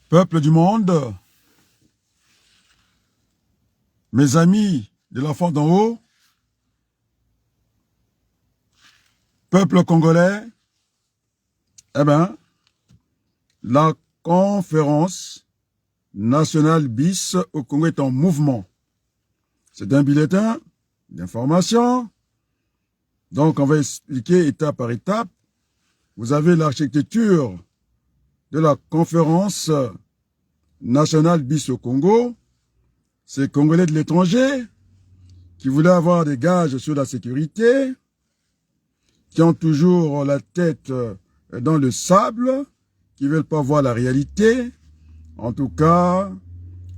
Peuple du monde, mes amis de l'enfant d'en haut, peuple congolais, eh bien, la conférence nationale bis au Congo est en mouvement. C'est un bulletin d'information. Donc, on va expliquer étape par étape. Vous avez l'architecture de la conférence nationale bis au Congo. Ces Congolais de l'étranger qui voulaient avoir des gages sur la sécurité, qui ont toujours la tête dans le sable, qui ne veulent pas voir la réalité. En tout cas,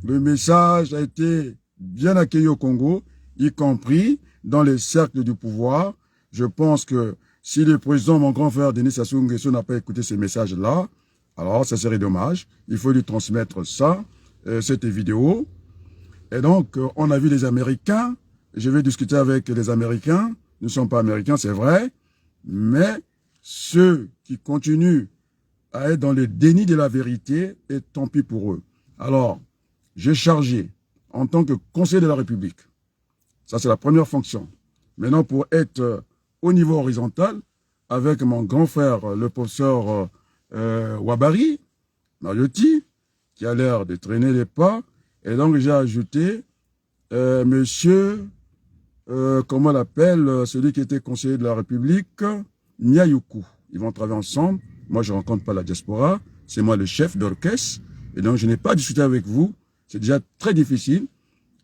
le message a été bien accueilli au Congo, y compris dans les cercles du pouvoir. Je pense que si le président, mon grand frère Denis Sassou Nguesso, n'a pas écouté ces messages-là, alors ça serait dommage. Il faut lui transmettre ça, cette vidéo. Et donc, on a vu les Américains. Je vais discuter avec les Américains. Nous ne sommes pas Américains, c'est vrai. Mais ceux qui continuent à être dans le déni de la vérité, et tant pis pour eux. Alors, j'ai chargé en tant que conseiller de la République. Ça, c'est la première fonction. Maintenant, pour être au niveau horizontal, avec mon grand frère, le professeur Wabari, Mariotti, qui a l'air de traîner les pas. Et donc, j'ai ajouté monsieur, comment on l'appelle, celui qui était conseiller de la République, Nyayuku. Ils vont travailler ensemble. Moi, je ne rencontre pas la diaspora. C'est moi le chef d'orchestre. Et donc, je n'ai pas discuté avec vous. C'est déjà très difficile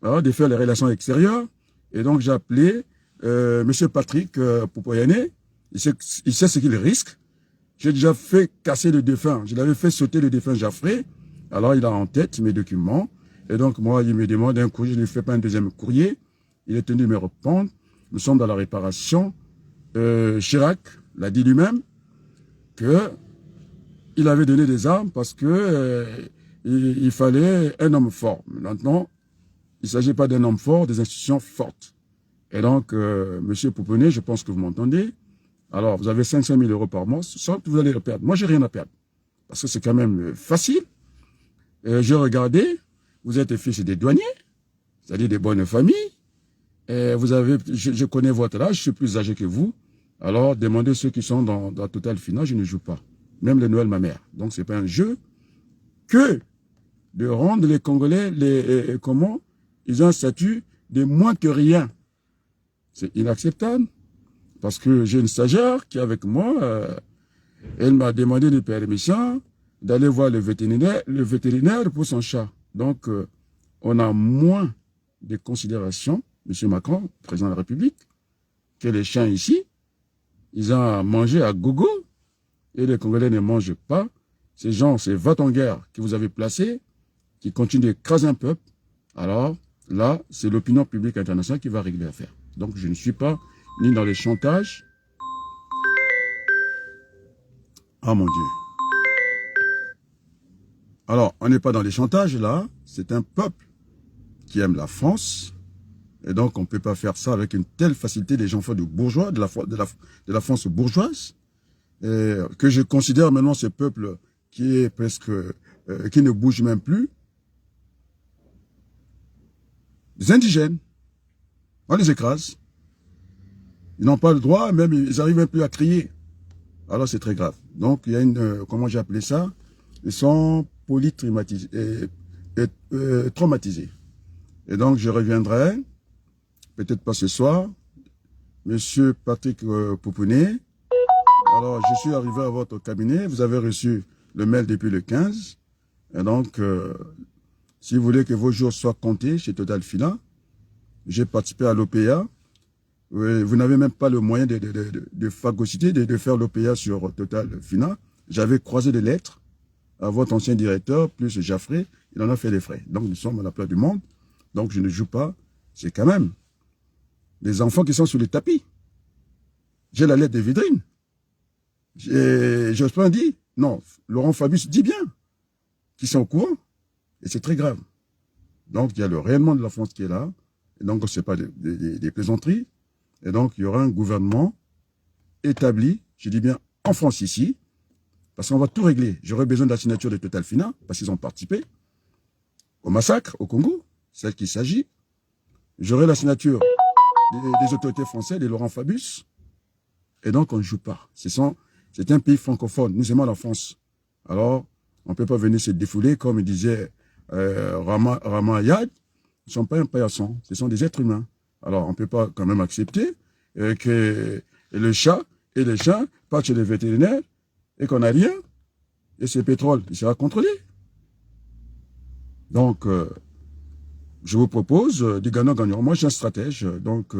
de faire les relations extérieures. Et donc, j'ai appelé monsieur Patrick Poupoyane. Il sait ce qu'il risque. J'ai déjà fait casser le défunt. Je l'avais fait sauter le défunt Jaffré. Alors, il a en tête mes documents. Et donc, moi, il me demande un courrier. Je ne lui fais pas un deuxième courrier. Il est tenu de me répondre. Nous sommes dans la réparation. Chirac l'a dit lui-même qu'il avait donné des armes parce que il fallait un homme fort. Maintenant, il ne s'agit pas d'un homme fort, des institutions fortes. Et donc, monsieur Pouponnet, je pense que vous m'entendez. Alors, vous avez 500 000 euros par mois, sans que vous allez le perdre. Moi, j'ai rien à perdre. Parce que c'est quand même facile. J'ai regardé, vous êtes fils des douaniers, c'est-à-dire des bonnes familles. Et vous avez, je connais votre âge, je suis plus âgé que vous. Alors, demandez ceux qui sont dans Total Finance, je ne joue pas. Même le Noël, ma mère. Donc, c'est pas un jeu que de rendre les Congolais, comment, ils ont un statut de moins que rien. C'est inacceptable. Parce que j'ai une stagiaire qui est avec moi, elle m'a demandé une permission d'aller voir le vétérinaire pour son chat. Donc, on a moins de considération, M. Macron, président de la République, que les chiens ici. Ils ont à manger à gogo et les Congolais ne mangent pas. Ces gens, ces va-t-en-guerre que vous avez placés, qui continuent d'écraser un peuple, alors là, c'est l'opinion publique internationale qui va régler l'affaire. Donc, je ne suis pas ni dans les chantages. Ah mon Dieu. Alors, on n'est pas dans les chantages là. C'est un peuple qui aime la France. Et donc, on ne peut pas faire ça avec une telle facilité des enfants de bourgeois, de la France bourgeoise. Et que je considère maintenant ce peuple qui est presque, qui ne bouge même plus. Des indigènes. On les écrase. Ils n'ont pas le droit, même ils n'arrivent même plus à crier. Alors c'est très grave. Donc il y a une, comment j'ai appelé ça? Ils sont polytraumatisés. Traumatisés. Et donc je reviendrai, peut-être pas ce soir, monsieur Patrick Pouponnet. Alors je suis arrivé à votre cabinet, vous avez reçu le mail depuis le 15. Et donc, si vous voulez que vos jours soient comptés chez Total Finance, j'ai participé à l'OPA. Vous n'avez même pas le moyen de phagocyter, de faire l'OPA sur Total Finance. J'avais croisé des lettres à votre ancien directeur, plus Jaffré, il en a fait les frais. Donc nous sommes à la place du monde. Donc je ne joue pas. C'est quand même des enfants qui sont sur le tapis. J'ai la lettre de Vidrine. Jospin dit, non, Laurent Fabius dit bien qu'ils sont au courant. Et c'est très grave. Donc il y a le rayonnement de la France qui est là. Et donc ce n'est pas des plaisanteries. Et donc, il y aura un gouvernement établi, je dis bien en France ici, Parce qu'on va tout régler. J'aurais besoin de la signature de Total Fina, parce qu'ils ont participé au massacre au Congo, celle qu'il s'agit. J'aurai la signature des autorités françaises, de Laurent Fabius. Et donc, on ne joue pas. C'est un pays francophone. Nous aimons la France. Alors, on ne peut pas venir se défouler, comme disait Rama Yad. Ils ne sont pas un paillasson. Ce sont des êtres humains. Alors, on ne peut pas quand même accepter que le chat et les chiens partent chez les vétérinaires et qu'on n'a rien. Et ce pétrole, il sera contrôlé. Donc, je vous propose du gagnant-gagnant. Moi, je suis un stratège. Donc,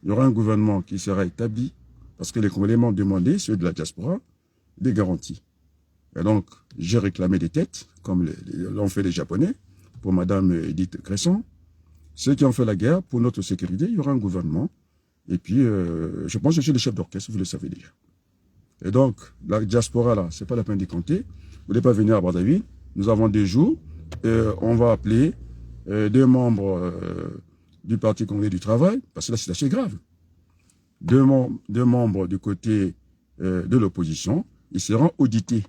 il y aura un gouvernement qui sera établi parce que les Congolais m'ont demandé, ceux de la diaspora, des garanties. Et donc, j'ai réclamé des têtes, comme l'ont fait les Japonais, pour Madame Edith Cresson. Ceux qui ont fait la guerre pour notre sécurité, il y aura un gouvernement. Et puis, je pense que je suis le chef d'orchestre, vous le savez déjà. Et donc, la diaspora, là, c'est pas la peine d'y compter. Vous voulez pas venir à Brazzaville. Nous avons des jours. On va appeler deux membres du Parti congolais du travail, parce que la situation est grave. Deux membres du côté de l'opposition, ils seront audités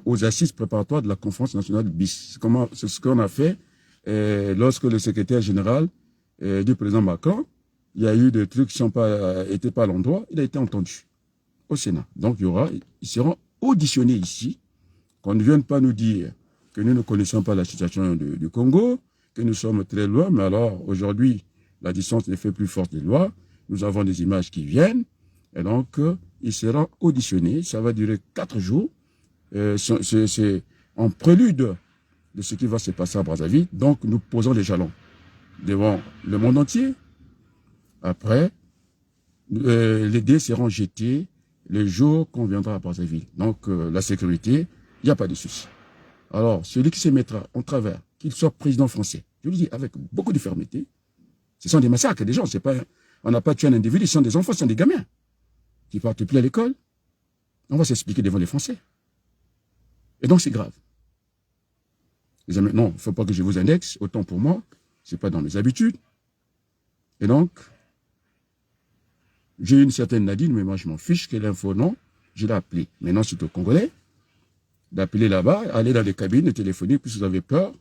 aux assises préparatoires de la conférence nationale BIS. C'est ce qu'on a fait lorsque le secrétaire général du président Macron, il y a eu des trucs qui n'étaient pas à l'endroit, il a été entendu au Sénat. Donc, ils seront auditionnés ici, qu'on ne vienne pas nous dire que nous ne connaissons pas la situation du Congo, que nous sommes très loin, mais alors, aujourd'hui, la distance ne fait plus force des lois, nous avons des images qui viennent, et donc, ils seront auditionnés, ça va durer 4 jours, c'est en prélude de ce qui va se passer à Brazzaville, donc nous posons les jalons devant le monde entier. Après, les dés seront jetés le jour qu'on viendra à Brazzaville. Donc, la sécurité, il n'y a pas de souci. Alors, celui qui se mettra en travers, qu'il soit président français, je le dis avec beaucoup de fermeté, ce sont des massacres des gens, on n'a pas tué un individu, ce sont des enfants, ce sont des gamins qui ne partent plus à l'école. On va s'expliquer devant les Français. Et donc, c'est grave. Les amis, non, il ne faut pas que je vous indexe, autant pour moi, ce n'est pas dans mes habitudes. Et donc, j'ai une certaine Nadine, mais moi je m'en fiche, quelle info, non, je l'ai appelé. Maintenant, c'est au Congolais d'appeler là-bas, aller dans les cabines, de téléphoner, puisque vous avez peur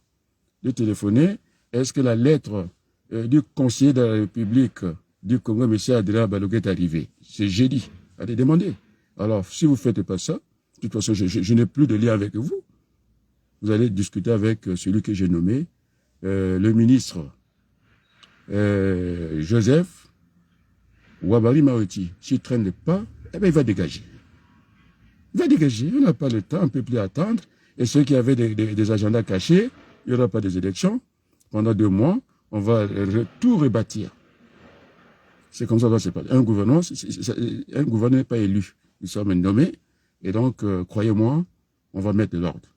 de téléphoner. Est-ce que la lettre du conseiller de la République du Congo, M. Adrien Balogué, est arrivée? C'est jeudi. Allez demander. Alors, si vous ne faites pas ça, de toute façon, je n'ai plus de lien avec vous. Vous allez discuter avec celui que j'ai nommé, le ministre Joseph Ouabari Maoti. S'il ne traîne pas, eh bien, il va dégager. Il va dégager. On n'a pas le temps, on ne peut plus attendre. Et ceux qui avaient des agendas cachés, il n'y aura pas des élections. Pendant 2 mois, on va tout rebâtir. C'est comme ça que ça se passe. Un gouvernement n'est pas élu. Nous sommes nommés. Et donc, croyez-moi, on va mettre de l'ordre.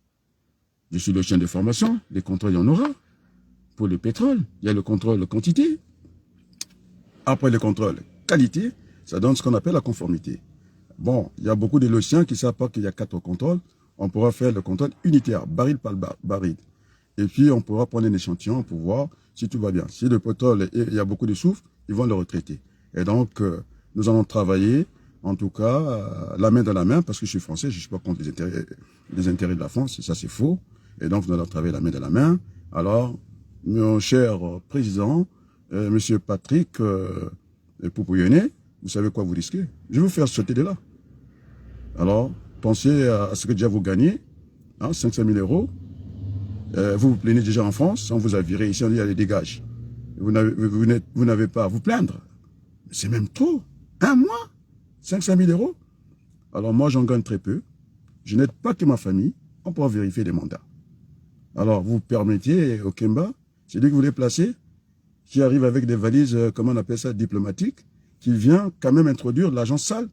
Je suis le chien de formation. Les contrôles, il y en aura. Pour le pétrole, il y a le contrôle de quantité. Après le contrôle qualité, ça donne ce qu'on appelle la conformité. Bon, il y a beaucoup de logiens qui ne savent pas qu'il y a 4 contrôles. On pourra faire le contrôle unitaire, baril par baril. Et puis, on pourra prendre un échantillon pour voir si tout va bien. Si le pétrole, il y a beaucoup de soufre, ils vont le retraiter. Et donc, nous allons travailler, en tout cas, la main dans la main, parce que je suis français, je ne suis pas contre les intérêts de la France, ça c'est faux. Et donc, nous allons travailler la main dans la main. Alors, mon cher président, monsieur Patrick Poupouyene, vous savez quoi vous risquez? Je vais vous faire sauter de là. Alors, pensez à ce que déjà vous gagnez, 500 000 euros. Vous vous plaignez déjà en France, on vous a viré ici, on dit allez, dégage. Vous n'avez pas à vous plaindre. C'est même trop. 1 mois, 500 000 euros. Alors moi, j'en gagne très peu. Je n'aide pas que ma famille. On pourra vérifier des mandats. Alors, vous permettez au Kemba, c'est lui que vous voulez placer, qui arrive avec des valises, comment on appelle ça, diplomatiques, qui vient quand même introduire de l'argent sale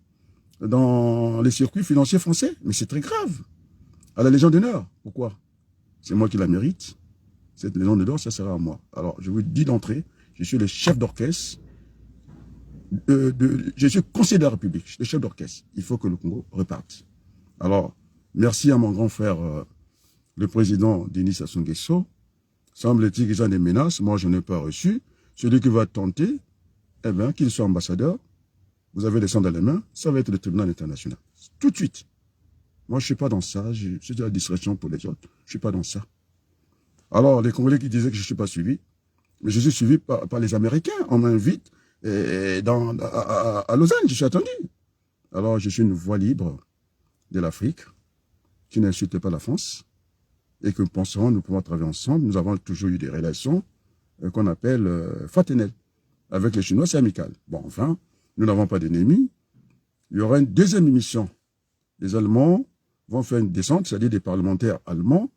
dans les circuits financiers français. Mais c'est très grave. À la Légion d'honneur. Pourquoi? C'est moi qui la mérite. Cette Légion d'honneur, ça sera à moi. Alors, je vous dis d'entrée, je suis le chef d'orchestre. Je suis conseiller de la République, le chef d'orchestre. Il faut que le Congo reparte. Alors, merci à mon grand frère, le président Denis Sassou Nguesso. Semble-t-il qu'ils ont des menaces. Moi, je n'ai pas reçu. Celui qui va tenter, eh bien, qu'il soit ambassadeur, vous avez les sangs dans les mains, ça va être le tribunal international. Tout de suite. Moi, je ne suis pas dans ça. C'est de la distraction pour les autres. Je ne suis pas dans ça. Alors, les Congolais qui disaient que je ne suis pas suivi, mais je suis suivi par les Américains. On m'invite à Lausanne. Je suis attendu. Alors, je suis une voix libre de l'Afrique qui n'insulte pas la France et que nous penserons nous pouvons travailler ensemble. Nous avons toujours eu des relations qu'on appelle fraternelles. Avec les Chinois, c'est amical. Bon, enfin, nous n'avons pas d'ennemis. Il y aura une deuxième émission. Les Allemands vont faire une descente, c'est-à-dire des parlementaires allemands.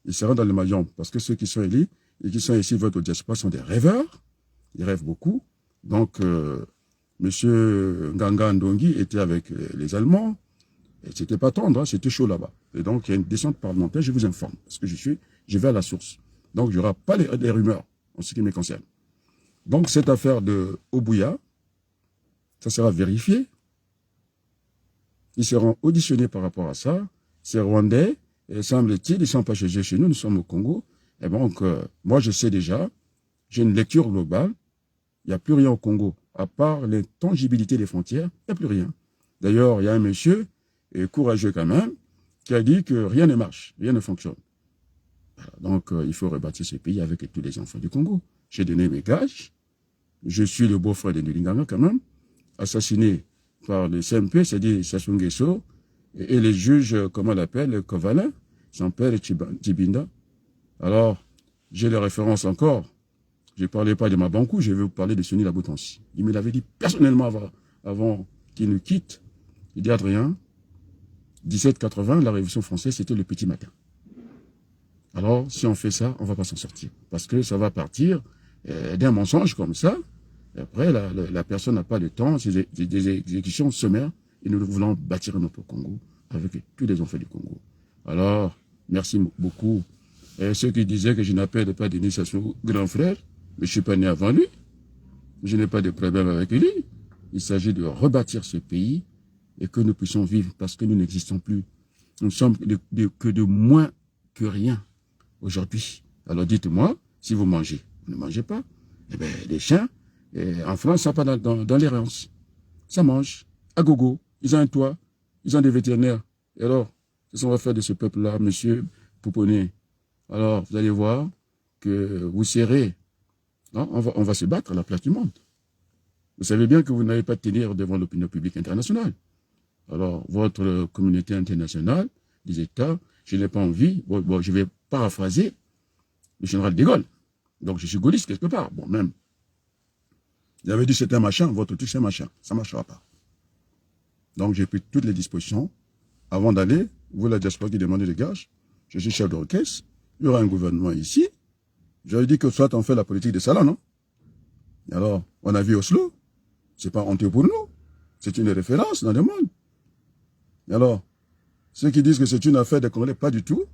Ils seront dans le maillon parce que ceux qui sont élus et qui sont ici votent au diaspora sont des rêveurs. Ils rêvent beaucoup. Donc, M. Nganga Ndongi était avec les Allemands. Et c'était pas tendre, hein, c'était chaud là-bas. Et donc, il y a une descente parlementaire, je vous informe. Parce que je vais à la source. Donc, il n'y aura pas des rumeurs en ce qui me concerne. Donc, cette affaire de Obuya, ça sera vérifié. Ils seront auditionnés par rapport à ça. Ces Rwandais, semble-t-il, ils ne sont pas chez nous, nous sommes au Congo. Et donc, moi, je sais déjà, j'ai une lecture globale. Il n'y a plus rien au Congo. À part l'intangibilité des frontières, il n'y a plus rien. D'ailleurs, il y a un monsieur, courageux quand même, qui a dit que rien ne marche, rien ne fonctionne. Donc, il faut rebâtir ce pays avec tous les enfants du Congo. J'ai donné mes gages. Je suis le beau-frère de Nulinganga quand même, assassiné par le CMP, c'est-à-dire Sassou Nguesso, et les juges, comment on l'appelle, Kovala, son père Tibinda. Alors, j'ai les références encore. Je ne parlais pas de Mabankou, je vais vous parler de Sonny Laboutansi. Il me l'avait dit personnellement avant qu'il nous quitte. Il dit, Adrien, 1780, la Révolution française, c'était le petit matin. Alors, si on fait ça, on ne va pas s'en sortir. Parce que ça va partir d'un mensonge comme ça. Et après, la personne n'a pas de temps, c'est des exécutions sommaires. Et nous voulons bâtir notre Congo avec tous les enfants du Congo. Alors, merci beaucoup. Et ceux qui disaient que je n'appelle pas Denis Sassou grand frère, mais je ne suis pas né avant lui. Je n'ai pas de problème avec lui. Il s'agit de rebâtir ce pays et que nous puissions vivre parce que nous n'existons plus. Nous sommes que de moins que rien aujourd'hui. Alors dites-moi, si vous mangez, vous ne mangez pas. Eh bien, les chiens, en France, ça part dans les rinces. Ça mange, à gogo. Ils ont un toit, ils ont des vétérinaires. Et alors, qu'est-ce qu'on va faire de ce peuple-là, monsieur Pouponné? Alors, vous allez voir que vous serrez. Non, on va se battre à la place du monde. Vous savez bien que vous n'allez pas tenir devant l'opinion publique internationale. Alors, votre communauté internationale, les États, je n'ai pas envie, bon, je vais paraphraser le général de Gaulle. Donc, je suis gaulliste quelque part. Bon, même, il avait dit c'est un machin, votre truc c'est un machin. Ça ne marchera pas. Donc, j'ai pris toutes les dispositions. Avant d'aller, vous, la diaspora qui demandez des gages, je suis chef d'orchestre, il y aura un gouvernement ici. J'avais dit que soit on fait la politique des salons, non? Et alors, on a vu Oslo. C'est pas honteux pour nous. C'est une référence dans le monde. Et alors, ceux qui disent que c'est une affaire des Congolais, pas du tout.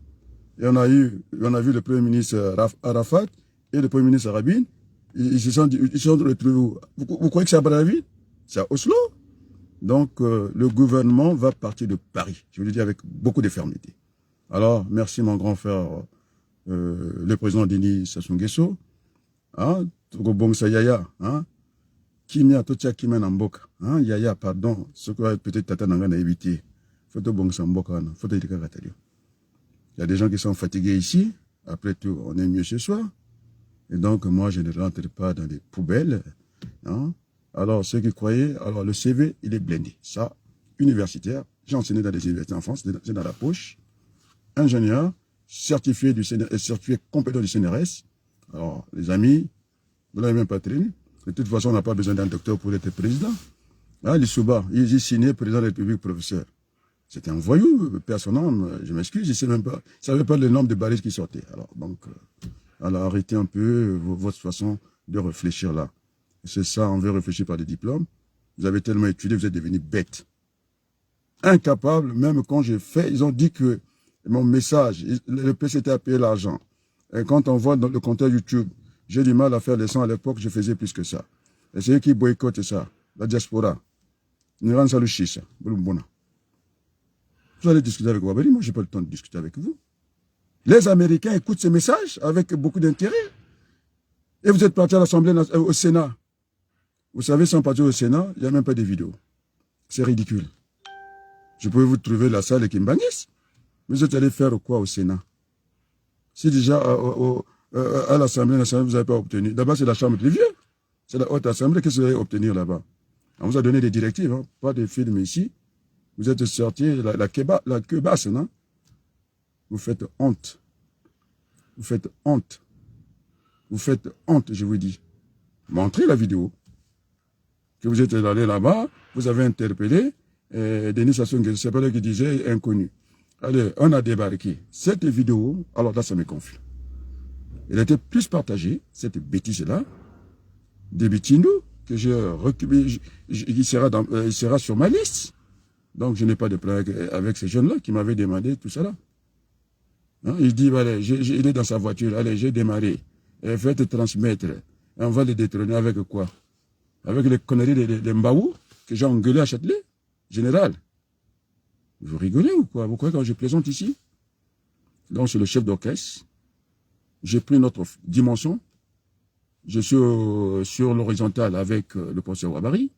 Et on a vu le Premier ministre Arafat et le Premier ministre Rabin. Ils se sont retrouvés. Vous croyez que c'est à Brazzaville? C'est à Oslo. Donc, le gouvernement va partir de Paris. Je vous le dis avec beaucoup de fermeté. Alors, merci mon grand frère, le président Denis Sassou Nguesso. Hein, Togo Bongsa Yaya. Hein, Kimia Totia Kimen Amboka. Hein, Yaya, pardon. Ce que peut-être Tata Nangana a évité. Faut Bongsa Mboka. Faut te dire. Il y a des gens qui sont fatigués ici. Après tout, on est mieux ce soir. Et donc, moi, je ne rentre pas dans des poubelles. Hein. Alors, ceux qui croyaient, alors le CV, il est blindé. Ça, universitaire, j'ai enseigné dans des universités en France, c'est dans la poche. Ingénieur, certifié compétent du CNRS. Alors, les amis, vous n'avez même pas traîné. De toute façon, on n'a pas besoin d'un docteur pour être président. Hein, Lissouba, il est signé président de la République, professeur. C'était un voyou, père son nom, je m'excuse, je ne sais même pas, je ne savais pas le nombre de balises qui sortaient. Alors, donc, alors arrêtez un peu votre façon de réfléchir là. C'est ça, on veut réfléchir par des diplômes. Vous avez tellement étudié, vous êtes devenu bête. Incapable, même quand j'ai fait, ils ont dit que mon message, le PCT a payé l'argent. Et quand on voit dans le compteur YouTube, j'ai du mal à faire les sons à l'époque, je faisais plus que ça. Et c'est eux qui boycottent ça, la diaspora. Nous rendons ça le chicha. Vous allez discuter avec Wabeli, moi je n'ai pas le temps de discuter avec vous. Les Américains écoutent ces messages avec beaucoup d'intérêt. Et vous êtes parti à l'Assemblée, au Sénat. Vous savez, sans partir au Sénat, il n'y a même pas de vidéos. C'est ridicule. Je pouvais vous trouver la salle qui me bannisse. Vous êtes allé faire quoi au Sénat? Si déjà à l'Assemblée nationale, vous n'avez pas obtenu. D'abord, c'est la Chambre des vieux. C'est la Haute Assemblée. Qu'est-ce que vous allez obtenir là-bas? On vous a donné des directives, hein, pas de films ici. Vous êtes sorti la queue basse, non? Vous faites honte. Vous faites honte. Vous faites honte, je vous dis. Montrez la vidéo. Que vous êtes allé là-bas, vous avez interpellé Denis Sassou Nguesso, c'est pas là qui disait inconnu. Allez, on a débarqué. Cette vidéo, alors là, ça me confie. Elle était plus partagée, cette bêtise-là, de Bitindo, que j'ai récupéré, il sera sur ma liste. Donc, je n'ai pas de problème avec ces jeunes-là qui m'avaient demandé tout ça là. Hein, il dit, voilà, il est dans sa voiture, allez, j'ai démarré. Faites transmettre. On va les détrôner avec quoi? Avec les conneries de Mbaou, que j'ai engueulé à Châtelet, général. Vous rigolez ou quoi? Vous croyez quand je plaisante ici? Donc, c'est le chef d'orchestre. J'ai pris notre dimension. Je suis sur l'horizontale avec le professeur Ouabari.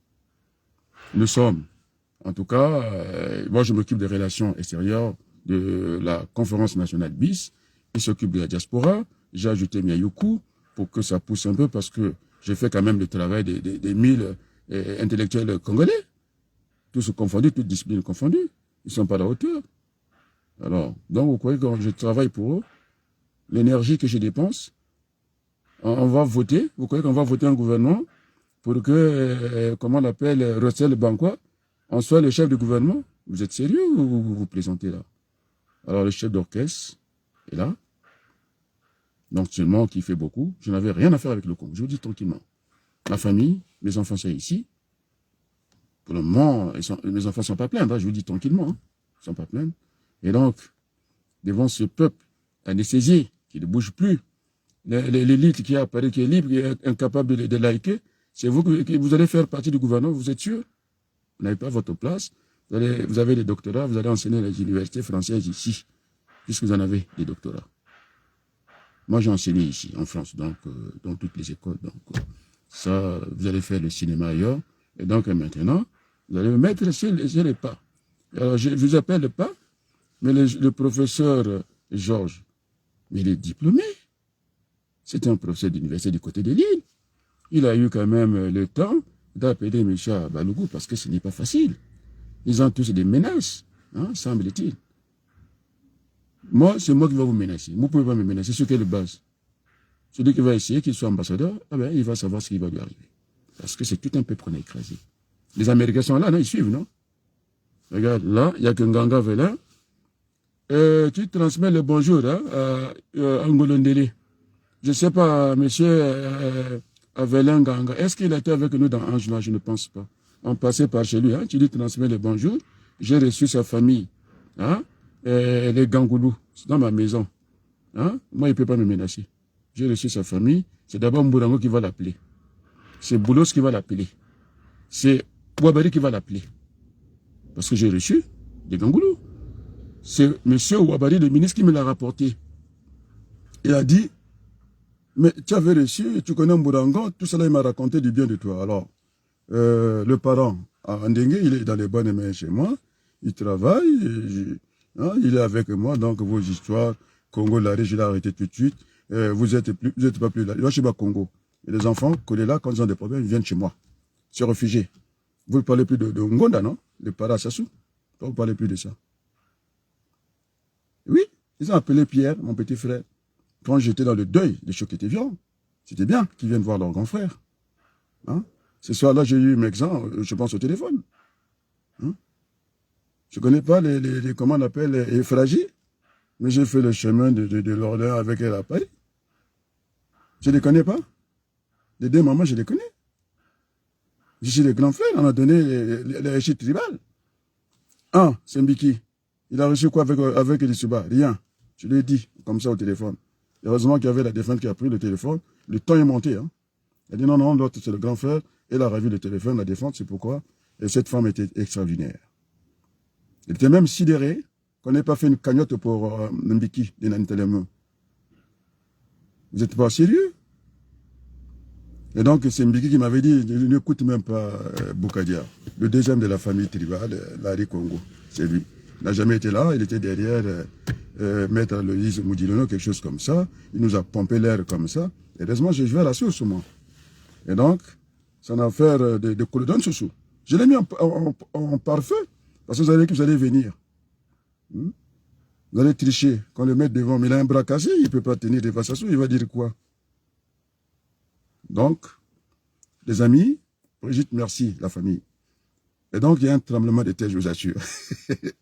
Nous sommes, en tout cas, moi je m'occupe des relations extérieures de la conférence nationale BIS. Il s'occupe de la diaspora. J'ai ajouté Miayoukou pour que ça pousse un peu parce que j'ai fait quand même le travail des 1000 intellectuels congolais. Tous confondus, toutes disciplines confondues. Ils ne sont pas à la hauteur. Alors, donc vous croyez que quand je travaille pour eux, l'énergie que je dépense, on va voter. Vous croyez qu'on va voter un gouvernement pour que, comment on appelle, Russell Bankwa, on soit le chef du gouvernement? Vous êtes sérieux ou vous plaisantez là? Alors le chef d'orchestre est là. Donc seulement qui fait beaucoup. Je n'avais rien à faire avec le Congo. Je vous dis tranquillement. Ma famille, mes enfants sont ici. Pour le moment, mes enfants ne sont pas pleins. Je vous dis tranquillement. Hein. Ils ne sont pas pleins. Et donc, devant ce peuple anesthésié, qui ne bouge plus, l'élite qui apparaît, qui est libre, qui est incapable de liker, c'est vous que vous allez faire partie du gouvernement, vous êtes sûr? Vous n'avez pas votre place. Vous avez des doctorats, vous allez enseigner les universités françaises ici, puisque vous en avez des doctorats. Moi, j'ai enseigné ici, en France, donc, dans toutes les écoles. Donc, ça, vous allez faire le cinéma ailleurs. Et donc, maintenant, vous allez me mettre sur les pas. Alors, je vous appelle pas, mais le professeur Georges, il est diplômé. C'était un professeur d'université du côté de l'île. Il a eu quand même le temps d'appeler M. Balougou parce que ce n'est pas facile. Ils ont tous des menaces, hein, semble-t-il. Moi, c'est moi qui vais vous menacer. Vous ne pouvez pas me menacer. C'est quelle base? Celui qui va essayer qu'il soit ambassadeur, ah ben, il va savoir ce qui va lui arriver. Parce que c'est tout un peu qu'on a écrasé. Les Américains sont là, non, ils suivent, non? Regarde, là, il n'y a qu'un ganga Velin. Tu transmets le bonjour hein, à Ngolondele. Je ne sais pas, monsieur Avelin Ganga, est-ce qu'il était avec nous dans Ange? Je ne pense pas. On passait par chez lui, hein, tu lui transmets le bonjour. J'ai reçu sa famille, hein, les Gangoulous, c'est dans ma maison. Hein. Moi, il ne peut pas me menacer. J'ai reçu sa famille, c'est d'abord Mbourango qui va l'appeler. C'est Boulos qui va l'appeler. C'est Ouabari qui va l'appeler. Parce que j'ai reçu des Gangoulous. C'est M. Ouabari, le ministre, qui me l'a rapporté. Il a dit, mais tu avais reçu, tu connais Mbourango, tout cela, il m'a raconté du bien de toi. Alors, le parent, Andengue, il est dans les bonnes mains chez moi, il travaille, hein, il est avec moi, donc vos histoires, Congo, Larry, je l'ai arrêté tout de suite, vous êtes pas plus là. Moi, je suis pas Congo. Et les enfants, collés là, quand ils ont des problèmes, ils viennent chez moi, se réfugier. Vous ne parlez plus de Ngonda, non? Le Parasassou, vous ne parlez plus de ça. Oui, ils ont appelé Pierre, mon petit frère. Quand j'étais dans le deuil, les chocs étaient violents. C'était bien qu'ils viennent voir leur grand frère. Hein? Ce soir-là, j'ai eu mes exemples, je pense au téléphone. Hein? Je ne connais pas comment on appelle, les fragiles, mais j'ai fait le chemin de l'ordre avec elle à Paris. Je ne les connais pas. Les deux mamans, je les connais. Je suis les grands frères, on a donné les régies tribales. Un, c'est Mbiki. Il a reçu quoi avec Elisuba? Rien. Je lui ai dit, comme ça au téléphone. Heureusement qu'il y avait la défunte qui a pris le téléphone. Le temps est monté. Hein. Elle a dit non, l'autre c'est le grand frère. Elle a revu le téléphone, la défunte, c'est pourquoi. Et cette femme était extraordinaire. Elle était même sidérée qu'on n'ait pas fait une cagnotte pour Mbiki de Nantelemo. Vous n'êtes pas sérieux? Et donc, c'est Mbiki qui m'avait dit, n'écoute même pas Boukadia, le deuxième de la famille tribale, Larry Congo. C'est lui. Il n'a jamais été là, il était derrière Maître Aloïse Moudilono, quelque chose comme ça. Il nous a pompé l'air comme ça. Heureusement, j'ai joué à la source, moi. Et donc, c'est une affaire de Colodon Soussou. Je l'ai mis en parfait, parce que vous allez venir. Vous allez tricher. Quand le mettre devant, mais il a un bras cassé, il ne peut pas tenir devant sa source, il va dire quoi? Donc, les amis, Brigitte, merci, la famille. Et donc, il y a un tremblement de terre, je vous assure.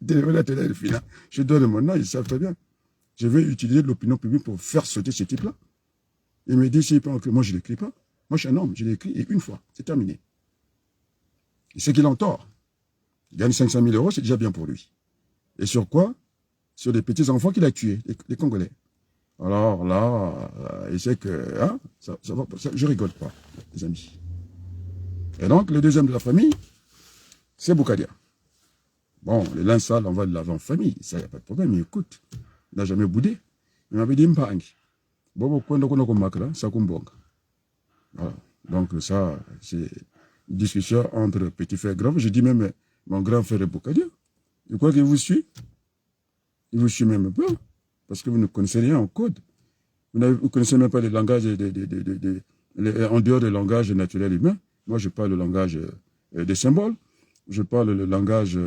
Je donne mon nom, ils savent très bien. Je vais utiliser l'opinion publique pour faire sauter ce type-là. Il me dit, s'il peut écrire, moi je ne l'écris pas. Moi je suis un homme, je l'écris et une fois, c'est terminé. Et c'est qu'il en tort. Il gagne 500 000 euros, c'est déjà bien pour lui. Et sur quoi? Sur des petits-enfants qu'il a tués, les Congolais. Alors là, il sait que, hein, je rigole pas, les amis. Et donc, le deuxième de la famille, c'est Boukadia. Bon, le linge sale, on va le laver en famille, ça, il n'y a pas de problème, mais écoute, il n'a jamais boudé. Il m'avait dit, Mpangi. Bobo, ça kumbonga. Voilà. Donc ça, c'est une discussion entre petit frère et grand frère. Je dis même, mon grand frère est Boukadia. Je crois qu'il vous suit. Il vous suit même pas. Parce que vous ne connaissez rien en code. Vous ne connaissez même pas le langage en dehors du langage naturel humain. Moi, je parle le langage des symboles. Je parle le langage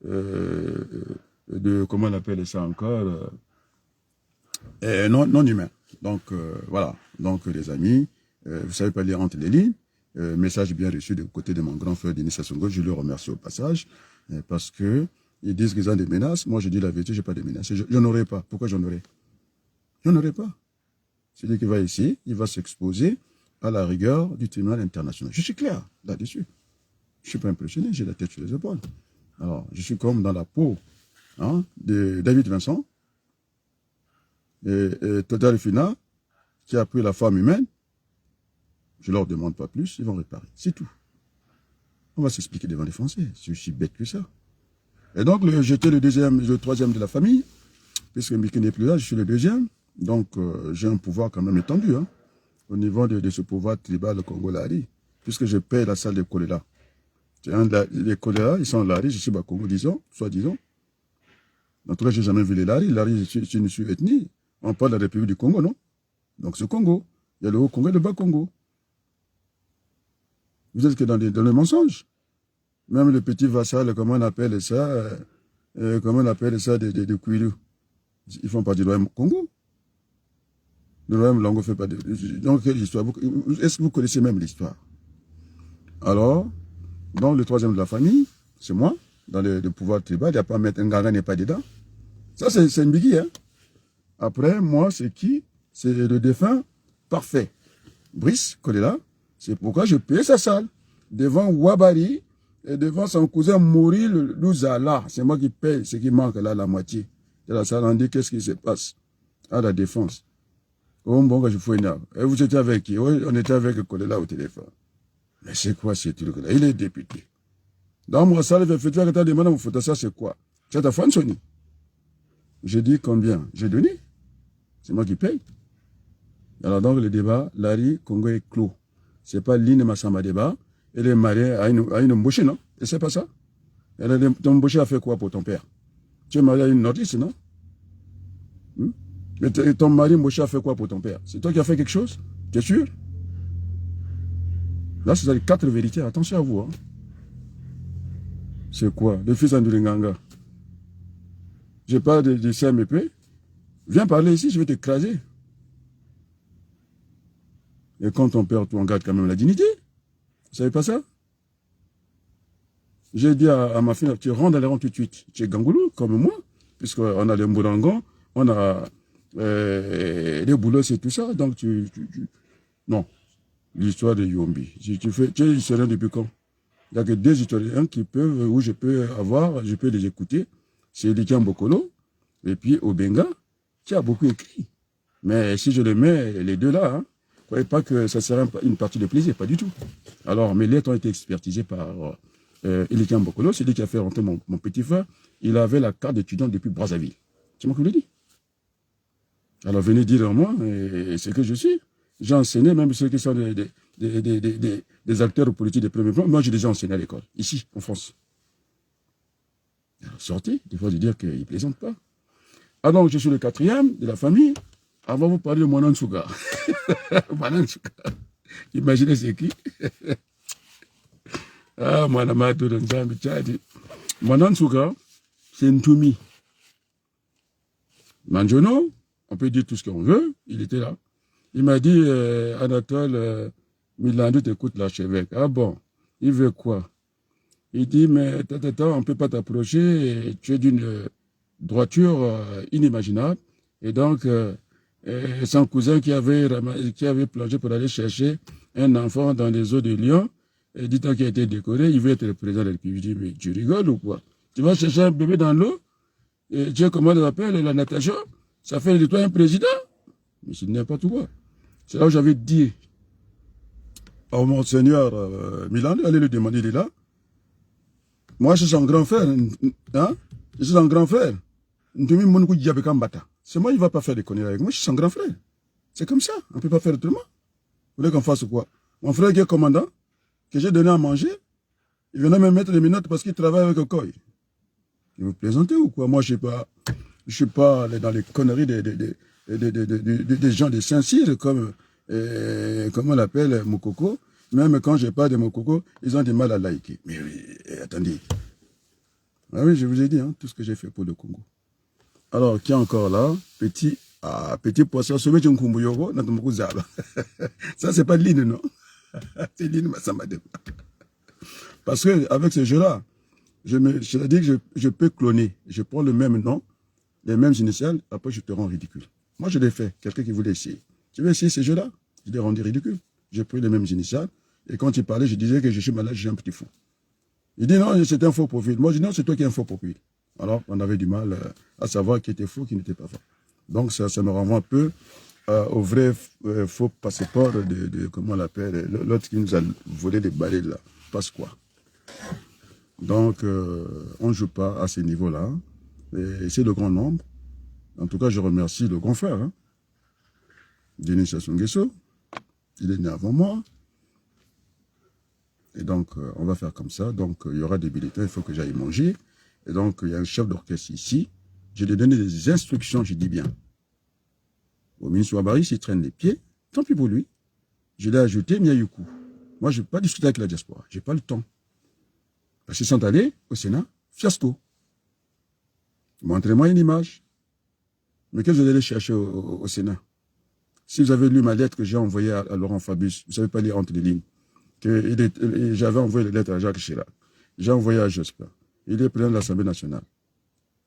de, comment on appelle ça encore, non humain. Donc, voilà. Donc, les amis, vous savez pas lire entre les lignes. Message bien reçu de côté de mon grand frère Denis Sassongo. Je le remercie au passage. Parce que ils disent qu'ils ont des menaces. Moi, je dis la vérité, je n'ai pas de menaces. Je n'en aurai pas. Pourquoi j'en aurais? J'en aurai pas. Celui qui va ici, il va s'exposer à la rigueur du tribunal international. Je suis clair là-dessus. Je ne suis pas impressionné, j'ai la tête sur les épaules. Alors, je suis comme dans la peau de David Vincent et Total Fina, qui a pris la femme humaine. Je ne leur demande pas plus, ils vont réparer. C'est tout. On va s'expliquer devant les Français. Je suis bête que ça. Et donc, j'étais le troisième de la famille, puisque Miki n'est plus là, je suis le deuxième. Donc, j'ai un pouvoir quand même étendu, hein, au niveau de ce pouvoir tribal Congo-Lari, puisque je paye la salle de choléra. Les choléra, ils sont Lari, je suis Bakongo, disons, soi-disant. En tout cas, je n'ai jamais vu les Lari. Lari, c'est une ethnie. On parle de la République du Congo, non? Donc, c'est Congo. Il y a le Haut-Congo et le Bas-Congo. Vous êtes que dans les mensonges. Même le petit vassal, comment on appelle ça, de Kouilou. Ils font partie du royaume Congo. Le royaume Lango fait pas de... Donc, quelle histoire? Est-ce que vous connaissez même l'histoire? Alors, dans le troisième de la famille, c'est moi, dans le pouvoir tribal, il n'y a pas mettre un gaga n'est pas dedans. Ça, c'est une biggie, hein. Après, moi, c'est qui? C'est le défunt parfait. Brice Kolela, c'est pourquoi je paye sa salle. Devant Wabari et devant son cousin Mouril Louzala. C'est moi qui paye ce qui manque là, la moitié. De la salle, on dit qu'est-ce qui se passe à la défense. Oh, bon, je fous énerve. Et vous étiez avec qui? Oui, on était avec Kolela au téléphone. Mais c'est quoi ce truc-là? Il est député. Dans mon salle, je fais que tu as demandé à mon photo, ça c'est quoi? C'est ta femme, Sony. J'ai dit combien? J'ai donné. C'est moi qui paye. Alors donc le débat, Larry Congo est clos. C'est pas Line Massamba débat. Elle est mariée à une embauchée, non? Et c'est pas ça? Ton embauché a fait quoi pour ton père? Tu es marié à une nordiste, non? Mais ton mari embauché a fait quoi pour ton père? C'est toi qui as fait quelque chose? Tu es sûr? Là, c'est les 4 vérités. Attention à vous. Hein. C'est quoi? Le fils d'Andulinganga. Je parle de CMP. Viens parler ici, je vais t'écraser. Et quand on perd tout, on garde quand même la dignité. Vous savez pas ça? J'ai dit à ma fille, tu rentres dans les rangs tout de suite. Tu es gangoulou, comme moi, puisqu'on a les Mbourangan, on a les boulots, c'est tout ça. Donc non. L'histoire de Yombi. Si tu es historien depuis quand? Il n'y a que 2 historiens qui peuvent, où je peux les écouter. C'est Likian Bokolo, et puis Obenga, qui a beaucoup écrit. Mais si je les mets, les deux là, hein, ne croyez pas que ça serait une partie de plaisir, pas du tout. Alors, mes lettres ont été expertisées par Likian Bokolo, c'est lui qui a fait rentrer mon petit frère. Il avait la carte d'étudiant depuis Brazzaville. C'est moi qui vous l'ai dit. Alors, venez dire à moi, c'est que je suis. J'ai enseigné même ceux qui sont des acteurs politiques de premier plan. Moi, j'ai déjà enseigné à l'école, ici, en France. Alors, sortez, des fois, de dire qu'ils ne plaisantent pas. Ah donc, je suis le quatrième de la famille. Avant, vous parler de Monan Souga. Monan Souga. Imaginez c'est qui? Ah, Moanamadou de Nzambi Tchadi. Monan Souga, c'est une Toumi. Manjono, on peut dire tout ce qu'on veut, il était là. Il m'a dit, Anatole, Milandou t'écoute l'archevêque. Ah bon, il veut quoi? Il dit, mais on ne peut pas t'approcher, tu es d'une droiture inimaginable. Et donc, son cousin qui avait plongé pour aller chercher un enfant dans les eaux de Lyon, et dit qu'il a été décoré, il veut être le président de la République. Je dis, mais tu rigoles ou quoi? Tu vas chercher un bébé dans l'eau, et tu sais comment on appelle la natation? Ça fait de toi un président? Mais c'est n'importe quoi. C'est là où j'avais dit au Monseigneur Milan, allez le demander, il est là. Moi, je suis un grand frère. Hein? Je suis un grand frère. C'est moi, il ne va pas faire des conneries avec moi. Je suis un grand frère. C'est comme ça. On ne peut pas faire autrement. Vous voulez qu'on fasse quoi? Mon frère qui est commandant, que j'ai donné à manger, il venait me mettre les minottes parce qu'il travaille avec Okoy. Vous plaisantez ou quoi? Moi, je ne suis pas dans les conneries des gens de Saint-Cyr, comme on l'appelle, Mokoko. Même quand je parle de Mokoko, ils ont du mal à liker. Mais attendez. Ah oui, je vous ai dit, hein, tout ce que j'ai fait pour le Congo. Alors, qui est encore là? Petit poisson, ça, c'est pas de l'île, non? C'est l'île Massamadem. Parce que avec ce jeu-là, je dis que je peux cloner. Je prends le même nom, les mêmes initiales, après je te rends ridicule. Moi, je l'ai fait. Quelqu'un qui voulait essayer. Tu veux essayer ce jeu-là? Je l'ai rendu ridicule. J'ai pris les mêmes initiales. Et quand il parlait, je disais que je suis malade, je suis un petit fou. Il dit non, c'est un faux profil. Moi, je dis non, c'est toi qui es un faux profil. Alors, on avait du mal à savoir qui était faux, qui n'était pas faux. Donc, ça me renvoie un peu au vrai faux passeport de comment on l'appelle, l'autre qui nous a volé des balais là. Passe quoi. Donc, on ne joue pas à ce niveau-là. Et c'est le grand nombre. En tout cas, je remercie le grand frère, hein, Denis Sassou Nguesso. Il est né avant moi. Et donc, on va faire comme ça. Donc, il y aura des bulletins, il faut que j'aille manger. Et donc, il y a un chef d'orchestre ici. Je lui ai donné des instructions, je dis bien. Au ministre Ouabari, s'il traîne les pieds, tant pis pour lui. Je l'ai ajouté Miayuku. Moi, je ne vais pas discuter avec la diaspora. Je n'ai pas le temps. Parce qu'ils sont allés au Sénat, fiasco. Montrez-moi une image. Mais qu'est-ce que vous allez chercher au Sénat? Si vous avez lu ma lettre que j'ai envoyée à Laurent Fabius, vous ne savez pas lire entre les lignes. J'avais envoyé les lettres à Jacques Chirac. J'ai envoyé à Jospin. Il est président de l'Assemblée nationale.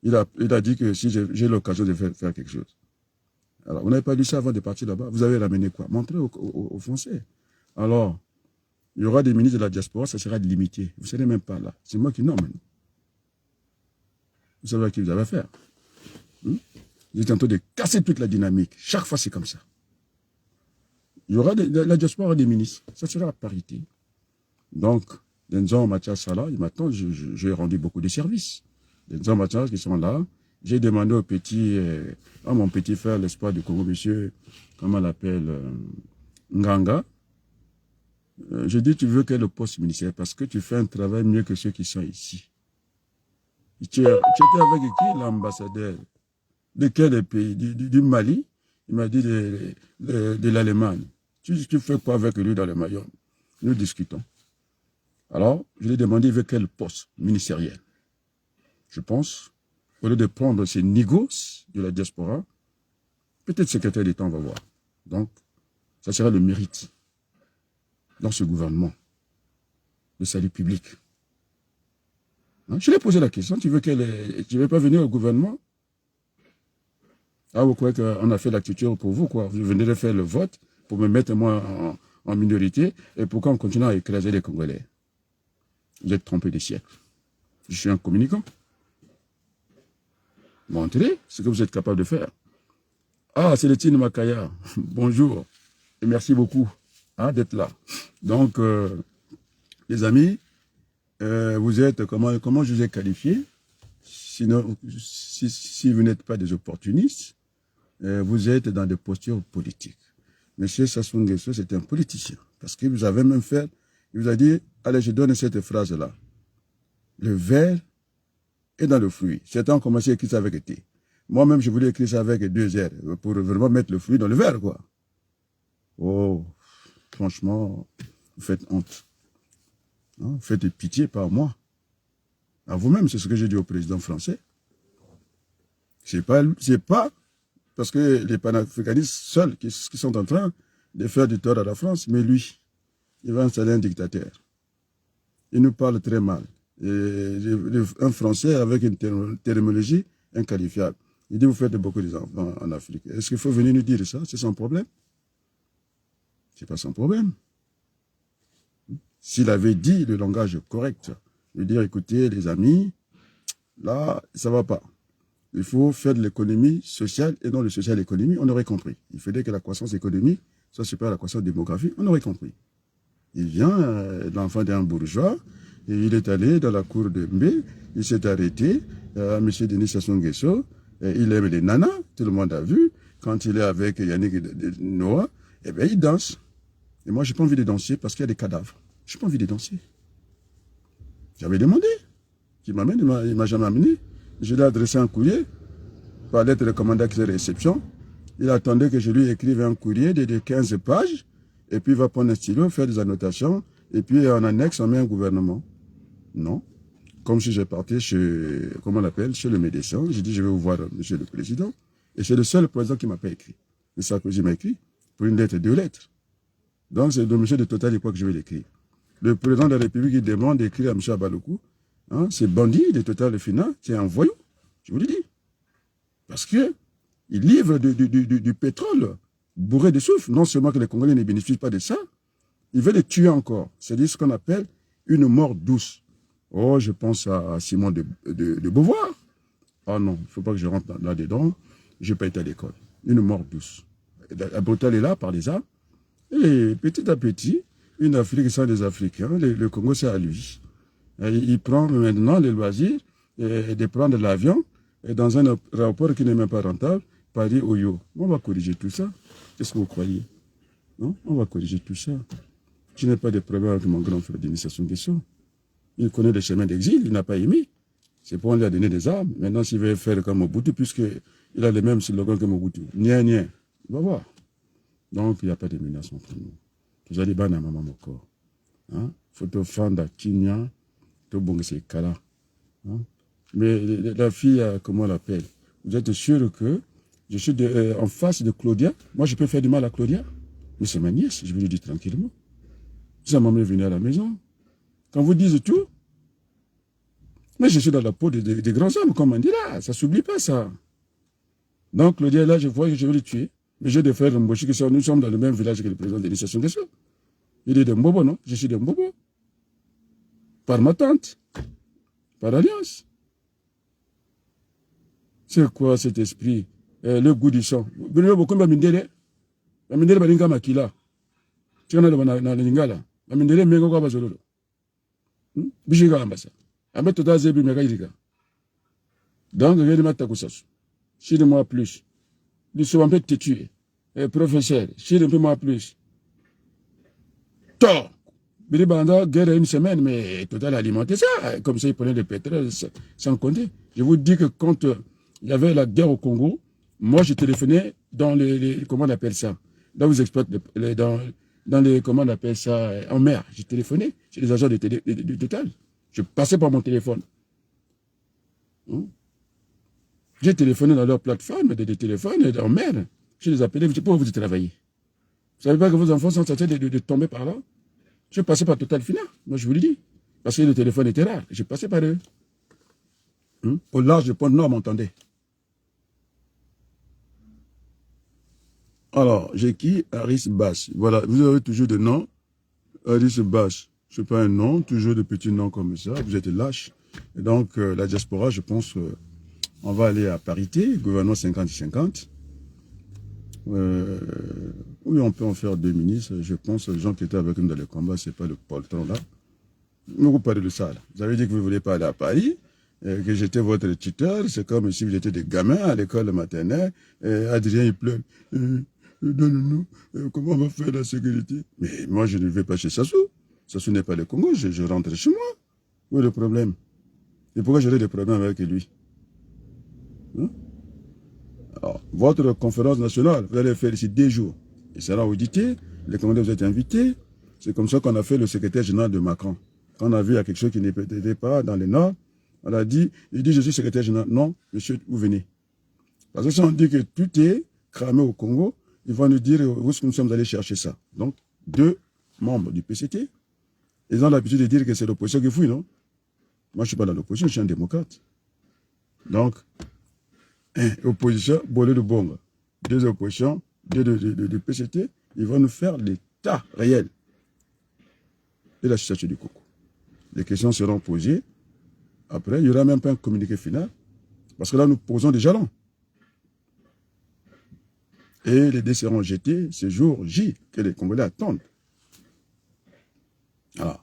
Il a dit que si j'ai l'occasion de faire quelque chose. Alors, vous n'avez pas lu ça avant de partir là-bas. Vous avez ramené quoi? Montrez aux Français. Alors, il y aura des ministres de la diaspora, ça sera limité. Vous ne serez même pas là. C'est moi qui nomme. Vous savez à qui vous avez affaire. Vous êtes en train de casser toute la dynamique. Chaque fois, c'est comme ça. Il y aura la diaspora aura des ministres. Ça sera la parité. Donc, Denzon Mathias Salah, il m'attend, j'ai rendu beaucoup de services. Denzon Mathias qui sont là. J'ai demandé à mon petit frère, l'espoir du Congo, monsieur, comment on l'appelle, Nganga. Je dis, tu veux quel poste ministériel? Parce que tu fais un travail mieux que ceux qui sont ici. Tu étais avec qui, l'ambassadeur? De quel pays? Du Mali? Il m'a dit de l'Allemagne. Tu fais quoi avec lui dans le Mayenne? Nous discutons. Alors, je lui ai demandé avec quel poste ministériel. Je pense, au lieu de prendre ces négos de la diaspora, peut-être secrétaire d'État, on va voir. Donc, ça sera le mérite dans ce gouvernement, le salut public. Hein? Je lui ai posé la question, tu veux pas venir au gouvernement? Ah, vous croyez qu'on a fait la culture pour vous, quoi? Vous venez de faire le vote pour me mettre moi en minorité et pourquoi on continue à écraser les Congolais? Vous êtes trompé des siècles. Je suis un communicant. Montrez ce que vous êtes capable de faire. Ah, Célestine Makaya, bonjour et merci beaucoup d'être là. Donc, les amis, vous êtes, comment je vous ai qualifié? Sinon, si vous n'êtes pas des opportunistes, vous êtes dans des postures politiques. Monsieur Sassou Nguesso, c'est un politicien. Parce qu'il vous avait même fait, il vous a dit, allez, je donne cette phrase-là. Le verre est dans le fruit. Certains ont commencé à écrire ça avec T. Moi-même, je voulais écrire ça avec 2 R, pour vraiment mettre le fruit dans le verre, quoi. Oh, franchement, vous faites honte. Hein? Vous faites pitié par moi. À vous-même, c'est ce que j'ai dit au président français. C'est pas parce que les panafricanistes seuls qui sont en train de faire du tort à la France, mais lui, il va installer un dictateur. Il nous parle très mal. Et un Français avec une terminologie inqualifiable. Il dit, vous faites beaucoup d'enfants en Afrique. Est-ce qu'il faut venir nous dire ça? C'est son problème? C'est pas son problème. S'il avait dit le langage correct, lui dire, écoutez, les amis, là, ça va pas. Il faut faire de l'économie sociale et non de social économie, on aurait compris. Il fallait que la croissance économique soit supérieure à la croissance démographique, on aurait compris. Il vient, l'enfant d'un bourgeois, et il est allé dans la cour de Mbé, il s'est arrêté, M. Denis Sassou Nguesso, il aime les nanas, tout le monde a vu, quand il est avec Yannick Noah, eh bien il danse. Et moi, j'ai pas envie de danser parce qu'il y a des cadavres. J'ai pas envie de danser. J'avais demandé qu'il m'amène, il m'a jamais amené. Je lui ai adressé un courrier par lettre de commandant de réception. Il attendait que je lui écrive un courrier de 15 pages, et puis il va prendre un stylo, faire des annotations, et puis en annexe, on met un gouvernement. Non. Comme si j'ai parti chez, comment on appelle, chez le médecin. J'ai dit, je vais vous voir, monsieur le président. Et c'est le seul président qui m'a pas écrit. Et Sarkozy m'a écrit pour une lettre, 2 lettres. Donc, c'est le monsieur de Total, quoi que je vais l'écrire. Le président de la République, il demande d'écrire à M. Abalokou. Hein, c'est bandit de Total le Final, c'est un voyou. Je vous le dis. Parce que il livre du pétrole bourré de soufre. Non seulement que les Congolais ne bénéficient pas de ça, il veut les tuer encore. C'est ce qu'on appelle une mort douce. Oh, je pense à Simon de Beauvoir. Ah non, il ne faut pas que je rentre là-dedans. Je n'ai pas été à l'école. Une mort douce. La brutale est là par les armes. Et petit à petit, une Afrique sans les Africains, le Congo, c'est à lui. Et il prend maintenant les loisirs de prendre l'avion dans un aéroport qui n'est même pas rentable, Paris-Oyo. On va corriger tout ça. Qu'est-ce que vous croyez? Non? On va corriger tout ça. Je n'ai pas de problème avec mon grand frère Denis Sassou Nguesso. Il connaît les chemins d'exil, il n'a pas aimé. C'est pour on lui a donné des armes. Maintenant, s'il veut faire comme Mobutu, puisqu'il a les mêmes slogans que Mobutu. Nia, nia. On va voir. Donc, il n'y a pas de menace entre nous. Vous allez ban à maman mon corps. Faut te fendre à Kinya, te bonge kala. Mais la fille, comment on l'appelle? Vous êtes sûr que je suis en face de Claudia? Moi, je peux faire du mal à Claudia? Mais c'est ma nièce, je vais lui dire tranquillement. Ça m'a venu à la maison. Quand vous dites tout, mais je suis dans la peau des grands hommes, comme on dit là. Ça ne s'oublie pas, ça. Donc, Claudia, là, je vois que je vais le tuer. Mais j'ai des frères Mboshi qui sont, nous sommes dans le même village que le président de l'initiation de ça. Il est de Mbobo, non? Je suis de Mbobo. Par ma tante. Par alliance. C'est quoi cet esprit? Le goût du sang. Vous avez beaucoup de mindele. La mindele balinga makila. Tu en as dans le lingala. La mindele mengo kwa bazololo. Bishiga ambasa. Ambe tota zebi mega irika. Donc, je vais mettre à ça. Si de moi plus. Nous sommes un peu te tuer. Professeur, si de moi plus. Tort. Bili Banda, guerre une semaine, mais Total alimenté ça. Comme ça, il prenait le pétrole sans compter. Je vous dis que quand il y avait la guerre au Congo, moi, je téléphonais dans les comment on appelle ça? Là, vous exploitez dans les, comment on appelle ça, en mer. J'ai téléphoné chez les agents de Total. Je passais par mon téléphone. J'ai téléphoné dans leur plateforme de téléphone en mer. Je les appelais, je sais pas où vous travaillez. Vous savez pas que vos enfants sont en train de tomber par là? Je passais par Total Final, moi je vous le dis. Parce que le téléphone était rare. Je passais par eux. Au large du pont Nord, m'entendez? Alors, j'ai qui? Aris Bash. Voilà, vous avez toujours des noms. Aris Bash. Ce n'est pas un nom, toujours de petits noms comme ça. Vous êtes lâches. Et donc, la diaspora, je pense, on va aller à parité, gouvernement 50-50. Oui, on peut en faire 2 ministres. Je pense que les gens qui étaient avec nous dans le combat, ce n'est pas le poltron là. Mais vous parlez de ça là. Vous avez dit que vous ne voulez pas aller à Paris, que j'étais votre tuteur. C'est comme si vous étiez des gamins à l'école maternelle. Adrien, il pleure. donne-nous, comment on va faire la sécurité? Mais moi, je ne vais pas chez Sassou. Sassou n'est pas le Congo, je rentre chez moi. Où est le problème? Et pourquoi j'aurais des problèmes avec lui? Hein? Alors, votre conférence nationale, vous allez faire ici 2 jours. Il sera audité, les commandants vous êtes invités. C'est comme ça qu'on a fait le secrétaire général de Macron. Quand on a vu il y a quelque chose qui n'était pas dans le Nord, on a dit, il dit, je suis secrétaire général. Non, monsieur, vous venez. Parce que si on dit que tout est cramé au Congo, ils vont nous dire où est-ce que nous sommes allés chercher ça. Donc, 2 membres du PCT, ils ont l'habitude de dire que c'est l'opposition qui fouille, non? Moi, je ne suis pas dans l'opposition, je suis un démocrate. Donc, opposition, bolé de bongo. 2 oppositions, 2 de PCT, ils vont nous faire l'état réel de la situation du Congo. Les questions seront posées. Après, il n'y aura même pas un communiqué final. Parce que là, nous posons des jalons. Et les dés seront jetés ce jour J que les Congolais attendent. Voilà.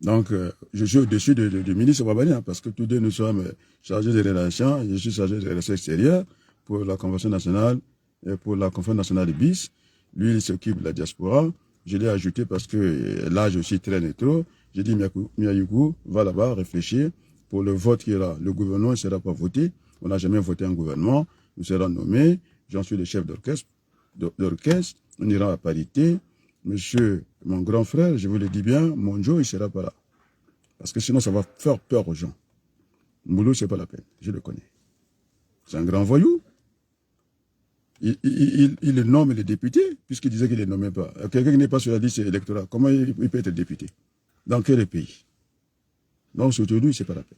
Donc, je suis au-dessus du ministre Babali, hein, parce que tous deux nous sommes chargés des relations. Je suis chargé des relations extérieures pour la Convention nationale et pour la Conférence nationale de BIS. Lui, il s'occupe de la diaspora. Je l'ai ajouté parce que là, je suis très trop. J'ai dit, Miayougou, va là-bas réfléchir pour le vote qui est là. Le gouvernement ne sera pas voté. On n'a jamais voté un gouvernement. Nous serons nommés. J'en suis le chef d'orchestre. On ira à parité. Monsieur, mon grand frère, je vous le dis bien, Monjo, il ne sera pas là. Parce que sinon, ça va faire peur aux gens. Moulou, ce n'est pas la peine. Je le connais. C'est un grand voyou. Il nomme les députés, puisqu'il disait qu'il ne les nommait pas. Quelqu'un qui n'est pas sur la liste électorale, comment il peut être député? Dans quel pays? Donc, surtout lui, ce n'est pas la peine.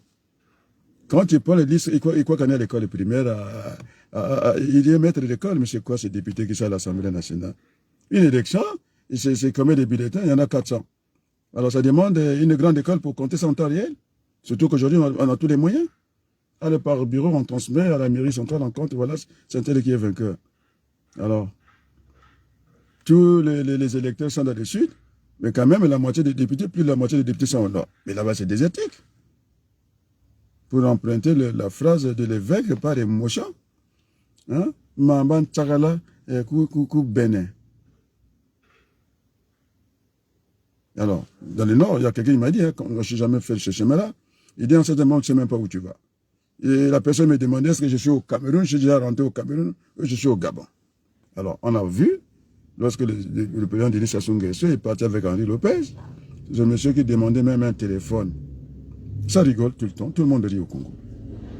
Quand il prend les listes, il croit qu'on est à l'école primaire, il est maître d'école, mais c'est quoi ces députés qui sont à l'Assemblée nationale? Une élection, c'est combien de bulletins? Il y en a 400. Alors, ça demande une grande école pour compter ça en temps réel. Surtout qu'aujourd'hui, on a tous les moyens. Allez, par bureau, on transmet à la mairie centrale en compte, voilà, c'est un tel qui est vainqueur. Alors, tous les électeurs sont dans le sud, mais quand même, la moitié des députés, plus de la moitié des députés sont au nord. Mais là-bas, c'est désertique. Pour emprunter la phrase de l'évêque par émotion, hein, Mamban Tchagala, Koukou Bénin. Alors, dans le nord, il y a quelqu'un qui m'a dit, hein, je ne suis jamais fait ce chemin-là, il dit en ce moment, je ne sais même pas où tu vas. Et la personne me demandait, est-ce que je suis au Cameroun? Je suis déjà rentré au Cameroun, ou je suis au Gabon. Alors, on a vu, lorsque le président Denis Sassou Nguesso est parti avec Henri Lopez, c'est un monsieur qui demandait même un téléphone. Ça rigole tout le temps, tout le monde rit au Congo.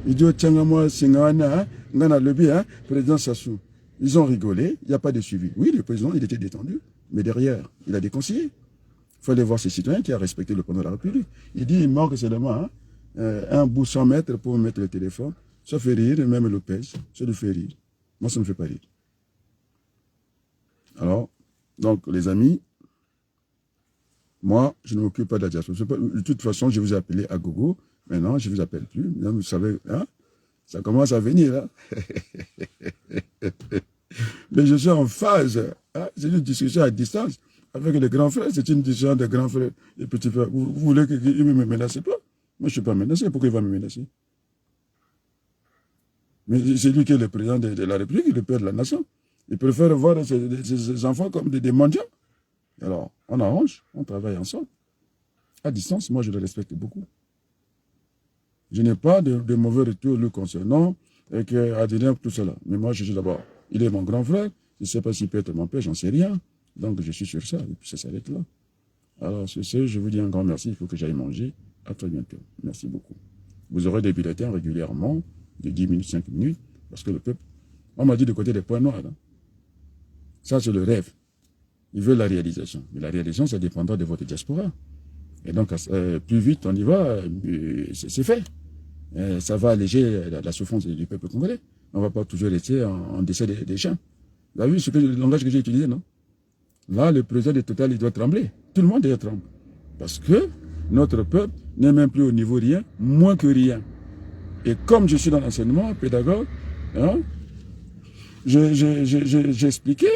Il dit, tiens, moi, Singana, Ngana Lebi, président Sassou. Ils ont rigolé, il n'y a pas de suivi. Oui, le président, il était détendu, mais derrière, il a des conseillers. Il faut aller voir ces citoyens qui a respecté le président de la République. Il dit, il manque seulement un bout 100 mètres pour mettre le téléphone. Ça fait rire, même Lopez, ça le fait rire. Moi, ça ne me fait pas rire. Alors, donc, les amis, moi, je ne m'occupe pas de la diaspora. De toute façon, je vous ai appelé à gogo. Maintenant, je ne vous appelle plus. Maintenant, vous savez, hein, ça commence à venir. Hein. Mais je suis en phase. Hein, c'est une discussion à distance. Avec les grands frères, c'est une discussion de grands frères et petits frères. Vous voulez qu'il me menace pas? Moi, je ne suis pas menacé. Pourquoi il va me menacer? Mais c'est lui qui est le président de la République, le père de la nation. Il préfère voir ses enfants comme des mendiants. Alors, on arrange, on travaille ensemble. À distance, moi, je le respecte beaucoup. Je n'ai pas de mauvais retour lui concernant et qu'Adrien, tout cela. Mais moi, je suis d'abord, il est mon grand frère. Je ne sais pas s'il peut être mon père, j'en sais rien. Donc, je suis sur ça, et puis ça s'arrête là. Alors, sur ce, je vous dis un grand merci. Il faut que j'aille manger. À très bientôt. Merci beaucoup. Vous aurez des bulletins régulièrement, de 10 minutes, 5 minutes, parce que le peuple, on m'a dit de côté des points noirs. Hein. Ça, c'est le rêve. Ils veulent la réalisation. Mais la réalisation, ça dépendra de votre diaspora. Et donc, plus vite on y va, c'est fait. Ça va alléger la souffrance du peuple congolais. On ne va pas toujours rester en décès des chiens. Vous avez vu le langage que j'ai utilisé, non? Là, le président de Total, il doit trembler. Tout le monde doit trembler. Parce que notre peuple n'est même plus au niveau rien, moins que rien. Et comme je suis dans l'enseignement, pédagogue, hein, j'ai expliqué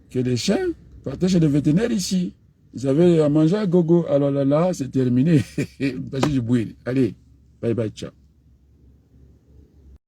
que les chiens partaient chez les vétérinaires ici. Ils avaient à manger à gogo. Alors là, c'est terminé. Allez, bye bye, ciao.